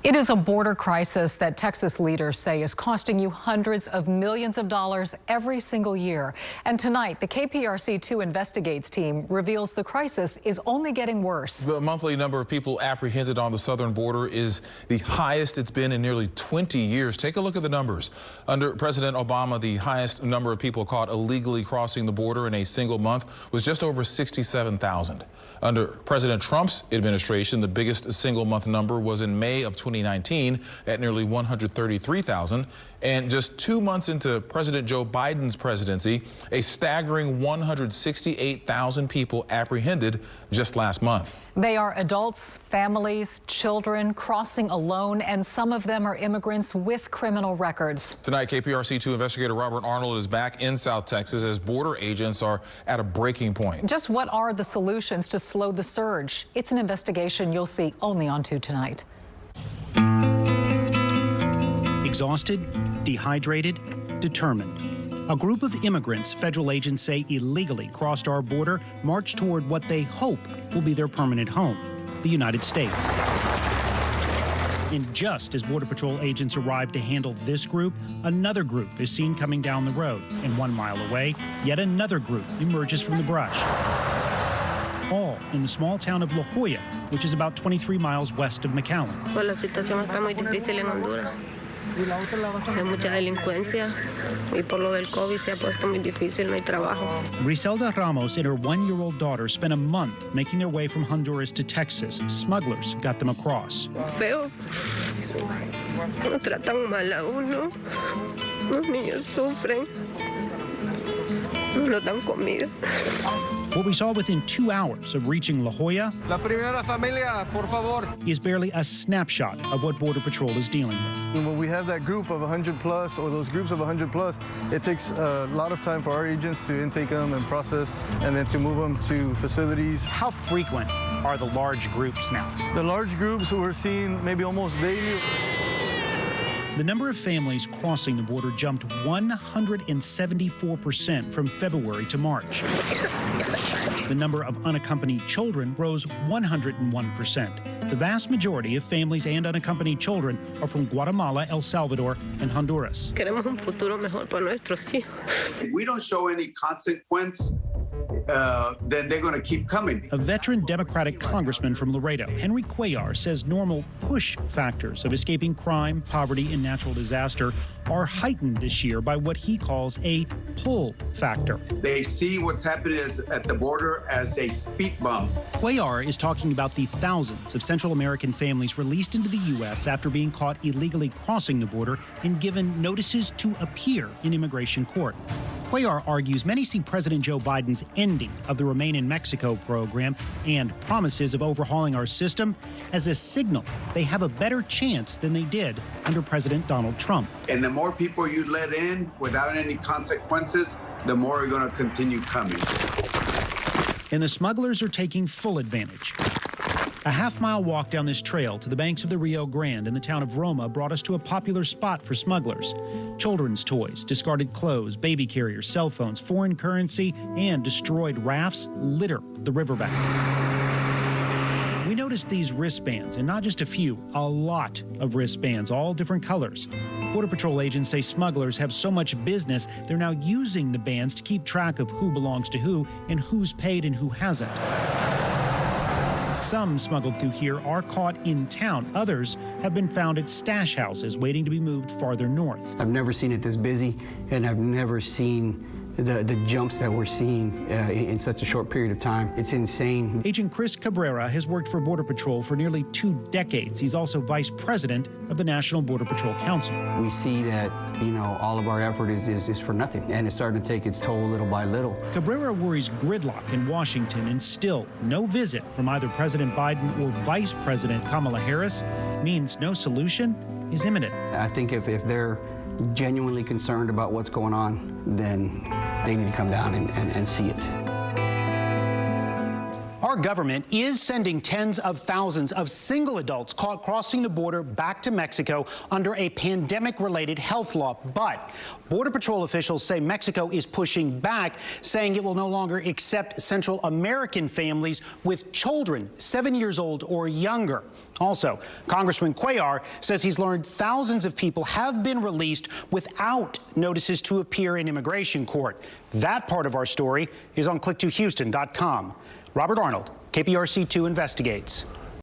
It is a border crisis that Texas leaders say is costing you hundreds of millions of dollars every single year. And tonight, the KPRC2 Investigates team reveals the crisis is only getting worse. The monthly number of people apprehended on the southern border is the highest it's been in nearly 20 years. Take a look at the numbers. Under President Obama, the highest number of people caught illegally crossing the border in a single month was just over 67,000. Under President Trump's administration, the biggest single month number was in May of 2019 at nearly 133,000. And just 2 months into President Joe Biden's presidency, a staggering 168,000 people apprehended just last month. They are adults, families, children crossing alone, and some of them are immigrants with criminal records. Tonight, KPRC2 investigator Robert Arnold is back in South Texas as border agents are at a breaking point. Just what are the solutions to slow the surge? It's an investigation you'll see only on 2 tonight. Exhausted, dehydrated, determined. A group of immigrants federal agents say illegally crossed our border marched toward what they hope will be their permanent home, the United States. And just as Border Patrol agents arrive to handle this group, another group is seen coming down the road. And 1 mile away, yet another group emerges from the brush. All in the small town of La Joya, which is about 23 miles west of McAllen. Pues la situación está muy difícil en Honduras. Hay mucha delincuencia y por lo del COVID se ha puesto muy difícil, no hay trabajo. Griselda Ramos and her 1-year-old daughter spent a month making their way from Honduras to Texas. Smugglers got them across. Feo. Nos tratan mal a uno. Los niños sufren. No nos dan comida. What we saw within 2 hours of reaching La Joya La primera familia, por favor. is barely a snapshot of what Border Patrol is dealing with. When we have that group of 100 plus or those groups of 100 plus, it takes a lot of time for our agents to intake them and process and then to move them to facilities. How frequent are the large groups now? The large groups we're seeing maybe almost daily. The number of families crossing the border jumped 174% from February to March. The number of unaccompanied children rose 101%. The vast majority of families and unaccompanied children are from Guatemala, El Salvador, and Honduras. Queremos un futuro mejor para nuestros hijos. If we don't show any consequence, then they're going to keep coming. A veteran Democratic congressman from Laredo, Henry Cuellar, says normal push factors of escaping crime, poverty, and natural disaster are heightened this year by what he calls a pull factor. They see what's happening at the border as a speed bump. Cuellar is talking about the thousands of Central American families released into the U.S. after being caught illegally crossing the border and given notices to appear in immigration court. Cuellar argues many see President Joe Biden's ending of the Remain in Mexico program and promises of overhauling our system as a signal they have a better chance than they did under President Donald Trump. And the more people you let in without any consequences, the more are going to continue coming. And the smugglers are taking full advantage. A half-mile walk down this trail to the banks of the Rio Grande in the town of Roma brought us to a popular spot for smugglers. Children's toys, discarded clothes, baby carriers, cell phones, foreign currency, and destroyed rafts litter the riverbank. We noticed these wristbands, and not just a few, a lot of wristbands, all different colors. Border Patrol agents say smugglers have so much business, they're now using the bands to keep track of who belongs to who and who's paid and who hasn't. Some smuggled through here are caught in town. Others have been found at stash houses waiting to be moved farther north. I've never seen it this busy, and I've never seen the jumps that we're seeing in such a short period of time. It's insane. Agent Chris Cabrera has worked for Border Patrol for nearly 2 decades. He's also vice president of the National Border Patrol Council. We see that, all of our effort is for nothing, and it's starting to take its toll little by little. Cabrera worries gridlock in Washington, and still no visit from either President Biden or Vice President Kamala Harris means no solution is imminent. I think if they're genuinely concerned about what's going on, then they need to come down and see it. Our government is sending tens of thousands of single adults caught crossing the border back to Mexico under a pandemic-related health law. But Border Patrol officials say Mexico is pushing back, saying it will no longer accept Central American families with children 7 years old or younger. Also, Congressman Cuellar says he's learned thousands of people have been released without notices to appear in immigration court. That part of our story is on click2houston.com. Robert Arnold, KPRC2 investigates.